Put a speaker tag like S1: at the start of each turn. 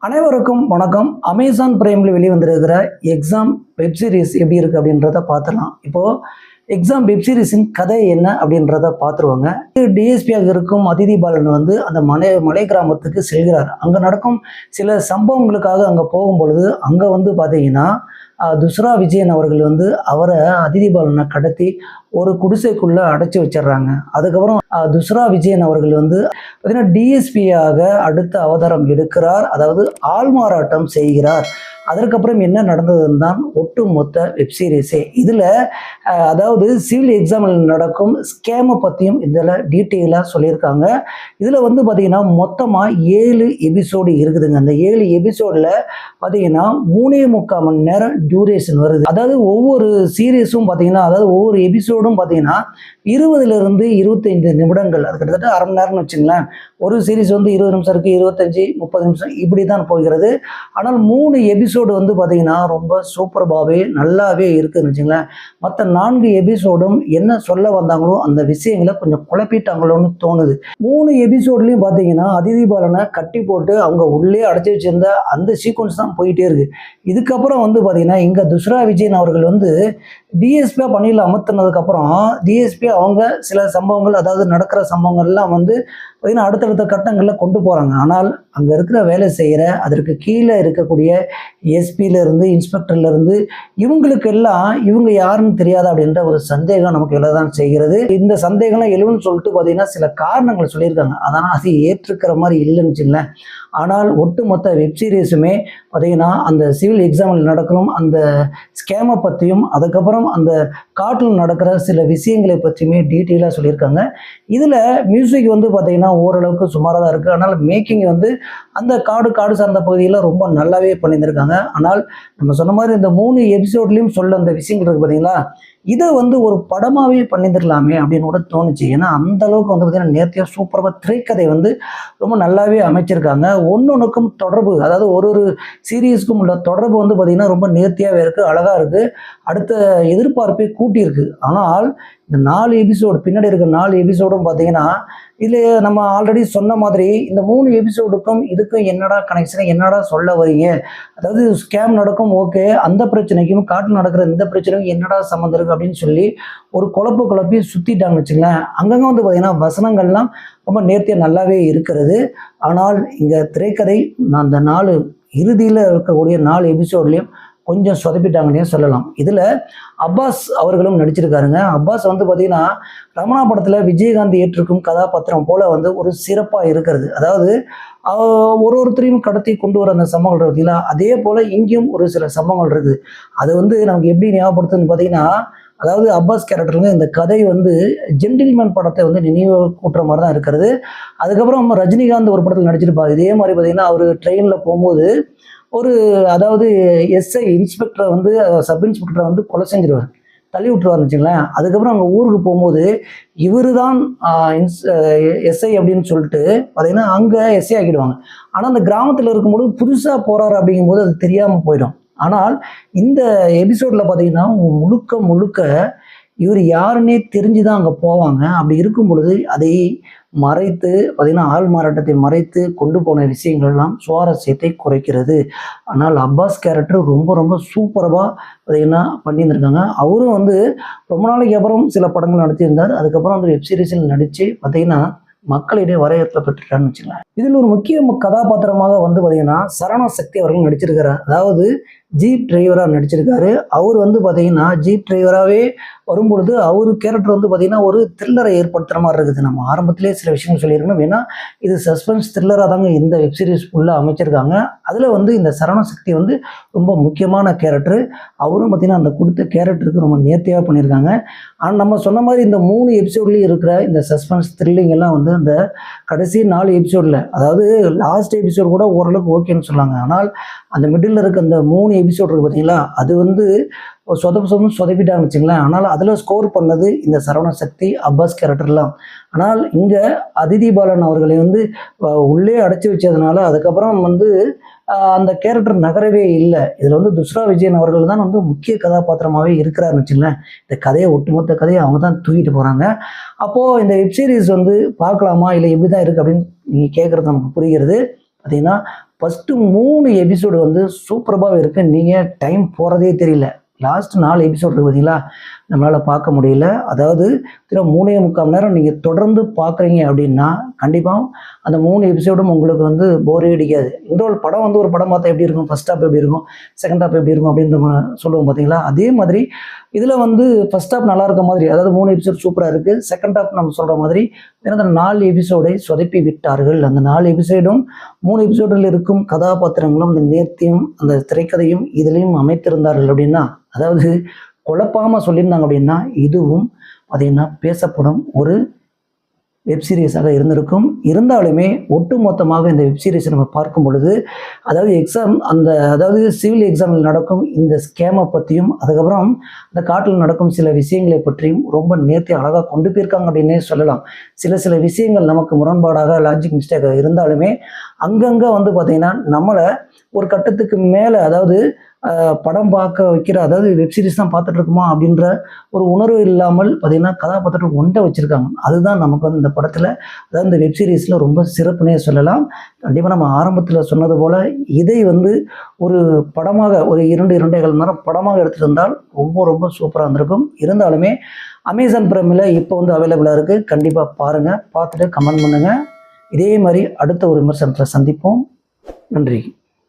S1: அனைவருக்கும் வணக்கம். Amazon பிரைமில் வெளிவந்திருக்கிற exam web series எப்படி இருக்குது அப்படின்றத பார்த்துடலாம். இப்போது எக்ஸாம் வெப் சீரிஸின் கதை என்ன அப்படின்றத பார்த்துருவாங்க. டிஎஸ்பியாக இருக்கும் அதிதி பாலன் வந்து அந்த மலை கிராமத்துக்கு செல்கிறார். அங்கே நடக்கும் சில சம்பவங்களுக்காக அங்கே போகும் பொழுது அங்கே வந்து பார்த்தீங்கன்னா துஷ்ரா விஜயன் அவர்கள் வந்து அவரை அதிதி பாலனை கடத்தி ஒரு குடிசைக்குள்ளே அடைச்சி வச்சிடுறாங்க. அதுக்கப்புறம் துஷ்ரா விஜயன் அவர்கள் வந்து பார்த்தீங்கன்னா டிஎஸ்பியாக அடுத்த அவதாரம் எடுக்கிறார், அதாவது ஆள்மாறாட்டம் செய்கிறார். அதற்கப்புறம் என்ன நடந்ததுன்னு தான் ஒட்டு மொத்த வெப்சீரிஸே. இதில் அதாவது சிவில் எக்ஸாமில் நடக்கும் ஸ்கேமை பற்றியும் இதில் டீட்டெயிலாக சொல்லியிருக்காங்க. இதில் வந்து பார்த்திங்கன்னா மொத்தமாக 7 எபிசோடு இருக்குதுங்க. அந்த 7 எபிசோடில் பார்த்திங்கன்னா 3.25 மணி நேரம் டியூரேஷன் வருது. அதாவது ஒவ்வொரு சீரியஸும் பார்த்திங்கன்னா, அதாவது ஒவ்வொரு எபிசோடும் பார்த்திங்கன்னா 20லிருந்து 25 நிமிடங்கள், அது கிட்டத்தட்ட அரை மணி நேரம்னு வச்சுங்களேன். ஒரு சீரீஸ் வந்து 20 நிமிஷம் இருக்குது, 25, 30 நிமிஷம் இப்படி தான் போகிறது. ஆனால் 3 எபிசோடு வந்து பார்த்தீங்கன்னா ரொம்ப சூப்பர்பாகவே நல்லாவே இருக்குதுன்னு வச்சுங்களேன். மற்ற 4 எபிசோடும் என்ன சொல்ல வந்தாங்களோ அந்த விஷயங்களை கொஞ்சம் குழப்பிட்டாங்களோன்னு தோணுது. 3 எபிசோட்லையும் பார்த்தீங்கன்னா அதிதி பாலனை கட்டி போட்டு அவங்க உள்ளே அடைச்சி வச்சிருந்த அந்த சீக்வன்ஸ் தான் போயிட்டே இருக்கு. இதுக்கப்புறம் வந்து பார்த்தீங்கன்னா இங்கே துஷ்ரா விஜயன் அவர்கள் வந்து டிஎஸ்பியாக பணியில் அமர்த்தினதுக்கப்புறம் டிஎஸ்பி அவங்க சில சம்பவங்கள், அதாவது நடக்கிற சம்பவங்கள்லாம் வந்து பார்த்தீங்கன்னா அடுத்தடுத்த கட்டங்களில் கொண்டு போகிறாங்க. ஆனால் அங்கே இருக்கிற வேலை செய்கிற அதற்கு கீழே இருக்கக்கூடிய எஸ்பியிலேருந்து இன்ஸ்பெக்டர்லேருந்து இவங்களுக்கெல்லாம் இவங்க யாருன்னு தெரியாதா அப்படின்ற ஒரு சந்தேகம் நமக்கு எல்லாம் செய்கிறது. இந்த சந்தேகம்லாம் எழுவுன்னு சொல்லிட்டு பார்த்தீங்கன்னா சில காரணங்கள் சொல்லியிருக்காங்க. அதனால் அது ஏற்றுக்கிற மாதிரி இல்லைன்னு வச்சுங்களேன். ஆனால் ஒட்டுமொத்த வெப்சீரிஸுமே பார்த்தீங்கன்னா அந்த சிவில் எக்ஸாமில் நடக்கணும் அந்த ஸ்கேமை பற்றியும் அதுக்கப்புறம் அந்த காட்டில் நடக்கிற சில விஷயங்களை பற்றியுமே டீட்டெயிலாக சொல்லியிருக்காங்க. இதில் மியூசிக் வந்து பார்த்தீங்கன்னா ஓரளவுக்கு சுமாராக தான் இருக்குது. ஆனால் மேக்கிங் வந்து அந்த காடு சார்ந்த பகுதியில் ரொம்ப நல்லாவே பண்ணியிருந்திருக்காங்க. ஆனால் நம்ம சொன்ன மாதிரி இந்த 3 எபிசோட்லேயும் சொல்ல அந்த விஷயங்கள் இருக்குது பார்த்தீங்களா, இதை வந்து ஒரு படமாகவே பண்ணியிருக்கலாமே அப்படின்னு கூட தோணுச்சு. ஏன்னா அந்த அளவுக்கு வந்து பார்த்தீங்கன்னா நேர்த்தியாக சூப்பராக திரைக்கதை வந்து ரொம்ப நல்லாவே அமைச்சிருக்காங்க. ஒன்னொன்றுக்கும் தொடர்பு, அதாவது ஒரு சீரீஸ்க்கும் உள்ள தொடர்பு வந்து பார்த்தீங்கன்னா ரொம்ப நேர்த்தியாகவே இருக்குது, அழகாக இருக்குது, அடுத்த எதிர்பார்ப்பை கூட்டியிருக்கு. ஆனால் இந்த 4 எபிசோடு பின்னாடி இருக்க 4 எபிசோடும் பார்த்தீங்கன்னா இதில் நம்ம ஆல்ரெடி சொன்ன மாதிரி இந்த 3 எபிசோடுக்கும் இதுக்கும் என்னடா கனெக்ஷன், என்னடா சொல்ல வரீங்க, அதாவது ஸ்கேம் நடக்கும் ஓகே, அந்த பிரச்சனைக்கும் காட்டில் நடக்கிற இந்த பிரச்சனைக்கும் என்னடா சம்மந்தம் இருக்குது அப்படின்னு சொல்லி ஒரு குழப்பி சுற்றிட்டாங்கன்னு வச்சுங்களேன். அங்கங்கே வந்து பார்த்தீங்கன்னா வசனங்கள்லாம் ரொம்ப நேர்த்தியாக நல்லாவே இருக்கிறது. ஆனால் இங்கே திரைக்கதை அந்த 4 இறுதியில் இருக்கக்கூடிய 4 எபிசோட்லேயும் கொஞ்சம் சொதப்பிட்டாங்கன்னே சொல்லலாம். இதில் அப்பாஸ் அவர்களும் நடிச்சிருக்காருங்க. அப்பாஸ் வந்து பார்த்தீங்கன்னா ரமணா படத்தில் விஜயகாந்த் ஏற்றிருக்கும் கதாபாத்திரம் போல் வந்து ஒரு சிறப்பாக இருக்கிறது. அதாவது ஒருத்தரையும் கடத்தி கொண்டு வர அந்த சம்பவங்கள் பார்த்தீங்களா, அதே போல் இங்கேயும் ஒரு சில சம்பவங்கள் இருக்குது. அது வந்து நமக்கு எப்படி ஞாபகப்படுத்துன்னு பார்த்தீங்கன்னா, அதாவது அப்பாஸ் கேரக்டருங்க இந்த கதை வந்து ஜென்டில்மேன் படத்தை வந்து நினைவு கூட்டுற மாதிரி தான் இருக்கிறது. அதுக்கப்புறம் ரஜினிகாந்த் ஒரு படத்தில் நடிச்சிருப்பார். இதே மாதிரி பார்த்தீங்கன்னா அவர் ட்ரெயினில் போகும்போது அதாவது எஸ்ஐ இன்ஸ்பெக்டரை வந்து சப் இன்ஸ்பெக்டரை வந்து கொலை செஞ்சிருவார், தள்ளி விட்டுருவார்னு வச்சுங்களேன். அதுக்கப்புறம் அவங்க ஊருக்கு போகும்போது இவர் தான் எஸ்ஐ அப்படின்னு சொல்லிட்டு பார்த்தீங்கன்னா அங்கே எஸ்ஐ ஆக்கிடுவாங்க. ஆனால் அந்த கிராமத்தில் இருக்கும்போது புதுசாக போகிறாரு அப்படிங்கும்போது அது தெரியாமல் போயிடும். ஆனால் இந்த எபிசோடில் பார்த்தீங்கன்னா முழுக்க இவர் யாருன்னே தெரிஞ்சுதான் அங்கே போவாங்க. அப்படி இருக்கும் பொழுது அதை மறைத்து பார்த்தீங்கன்னா ஆள் மாறாட்டத்தை மறைத்து கொண்டு போன விஷயங்கள்லாம் சுவாரஸ்யத்தை குறைக்கிறது. ஆனால் அப்பாஸ் கேரக்டர் ரொம்ப சூப்பராக பார்த்தீங்கன்னா பண்ணியிருந்திருக்காங்க. அவரும் வந்து ரொம்ப நாளைக்கு அப்புறம் சில படங்கள் நடித்திருந்தார். அதுக்கப்புறம் வந்து வெப்சீரிஸில் நடித்து பார்த்தீங்கன்னா மக்களிடையே வரவேற்பை பெற்றுட்டான்னு வச்சுக்கலாம். இதில் ஒரு முக்கிய கதாபாத்திரமாக வந்து பார்த்தீங்கன்னா சரவண சக்தி அவர்கள் நடிச்சிருக்கிறார். அதாவது ஜீப் டிரைவராக நடிச்சிருக்காரு. அவர் வந்து பார்த்தீங்கன்னா ஜீப் டிரைவராகவே வரும்பொழுது அவர் கேரக்டர் வந்து பார்த்தீங்கன்னா ஒரு த்ரில்லரை ஏற்படுத்துகிற மாதிரி இருக்குது. நம்ம ஆரம்பத்திலே சில விஷயங்கள் சொல்லியிருக்கணும். ஏன்னா இது சஸ்பென்ஸ் த்ரில்லராக தாங்க இந்த வெப்சீரிஸ் ஃபுல்லாக அமைச்சிருக்காங்க. அதில் வந்து இந்த சரவண சக்தி வந்து ரொம்ப முக்கியமான கேரக்டர். அவரும் பார்த்தீங்கன்னா அந்த கொடுத்த கேரக்டருக்கு ரொம்ப நேர்த்தியாக பண்ணியிருக்காங்க. ஆனால் நம்ம சொன்ன மாதிரி இந்த 3 எபிசோட்லேயும் இருக்கிற இந்த சஸ்பென்ஸ் த்ரில்லிங் எல்லாம் வந்து அந்த கடைசி 4 எபிசோடில், அதாவது லாஸ்ட் எபிசோடு கூட ஓரளவுக்கு ஓகேன்னு சொன்னாங்க. ஆனால் அந்த மிடில் இருக்க அந்த 3 எபிசோடு இருக்குது பார்த்தீங்களா, அது வந்து சொதப்பிட்டாங்கன்னு வச்சுங்களேன். ஆனால் அதில் ஸ்கோர் பண்ணது இந்த சரவண சக்தி, அப்பாஸ் கேரக்டர்லாம். ஆனால் இங்கே அதிதி பாலன் அவர்களை வந்து உள்ளே அடைச்சி வச்சதுனால அதுக்கப்புறம் வந்து அந்த கேரக்டர் நகரவே இல்லை. இதில் வந்து துஷ்ரா விஜயன் அவர்கள் தான் வந்து முக்கிய கதாபாத்திரமாகவே இருக்கிறாருன்னு வச்சுங்களேன். இந்த கதையை ஒட்டுமொத்த கதையை அவங்க தான் தூக்கிட்டு போகிறாங்க. அப்போது இந்த வெப்சீரிஸ் வந்து பார்க்கலாமா இல்லை எப்படி தான் இருக்குது அப்படின்னு நீங்கள் கேட்குறது நமக்கு புரிகிறது. பார்த்தீங்கன்னா ஃபஸ்ட்டு 3 எபிசோடு வந்து சூப்பராகவே இருக்குது. நீங்கள் டைம் போகிறதே தெரியல. லாஸ்ட் 4 எபிசோட் இருக்குது பார்த்தீங்களா, நம்மளால் பார்க்க முடியல. அதாவது 3.25 மணி நேரம் நீங்கள் தொடர்ந்து பார்க்குறீங்க அப்படின்னா கண்டிப்பாக அந்த 3 எபிசோடும் உங்களுக்கு வந்து போரே அடிக்காது. இன்னொரு படம் வந்து ஒரு படம் பார்த்தா எப்படி இருக்கும், ஃபஸ்ட் ஹாப் எப்படி இருக்கும், செகண்ட் ஹாப் எப்படி இருக்கும் அப்படின்னு நம்ம சொல்லுவோம் பார்த்தீங்களா, அதே மாதிரி இதில் வந்து ஃபஸ்ட் ஹாப் நல்லா இருக்க மாதிரி, அதாவது 3 எபிசோட் சூப்பராக இருக்குது. செகண்ட் ஹாப் நம்ம சொல்கிற மாதிரி அந்த 4 எபிசோடை சொதப்பி விட்டார்கள். அந்த 4 எபிசோடும் 3 எபிசோடில் இருக்கும் கதாபாத்திரங்களும் அந்த நேர்த்தியும் அந்த திரைக்கதையும் இதுலேயும் அமைத்திருந்தார்கள் அப்படின்னா, அதாவது குழப்பாமல் சொல்லியிருந்தாங்க அப்படின்னா இதுவும் பார்த்தீங்கன்னா பேசப்படும் ஒரு வெப்சீரிஸாக இருந்திருக்கும். இருந்தாலுமே ஒட்டுமொத்தமாக இந்த வெப்சீரிஸை நம்ம பார்க்கும் பொழுது, அதாவது அதாவது சிவில் எக்ஸாமில் நடக்கும் இந்த ஸ்கேமை பற்றியும், அதுக்கப்புறம் அந்த காட்டில் நடக்கும் சில விஷயங்களை பற்றியும் ரொம்ப நேர்த்தி அழகாக கொண்டு போயிருக்காங்க அப்படின்னே சொல்லலாம். சில விஷயங்கள் நமக்கு முரண்பாடாக லாஜிக் மிஸ்டேக்காக இருந்தாலுமே அங்கங்கே வந்து பார்த்திங்கன்னா நம்மளை ஒரு கட்டத்துக்கு மேலே, அதாவது படம் பார்க்க வைக்கிற, அதாவது வெப்சீரிஸ் தான் பார்த்துட்டு இருக்குமா அப்படின்ற ஒரு உணர்வு இல்லாமல் பார்த்திங்கன்னா கதாபாத்திரம் ஒன்றை வச்சுருக்காங்க. அதுதான் நமக்கு வந்து இந்த படத்தில், அதாவது இந்த வெப்சீரிஸில் ரொம்ப சிறப்புனே சொல்லலாம். கண்டிப்பாக நம்ம ஆரம்பத்தில் சொன்னது போல் இதை வந்து ஒரு படமாக ஒரு 2.5 மணி நேரம் படமாக எடுத்துகிட்டு இருந்தால் ரொம்ப ரொம்ப சூப்பராக இருந்திருக்கும். இருந்தாலுமே அமேசான் பிரைமில் இப்போ வந்து அவைலபிளாக இருக்குது. கண்டிப்பாக பாருங்கள், பார்த்துட்டு கமெண்ட் பண்ணுங்கள். இதே மாதிரி அடுத்த ஒரு விமர்சனத்தில் சந்திப்போம். நன்றி.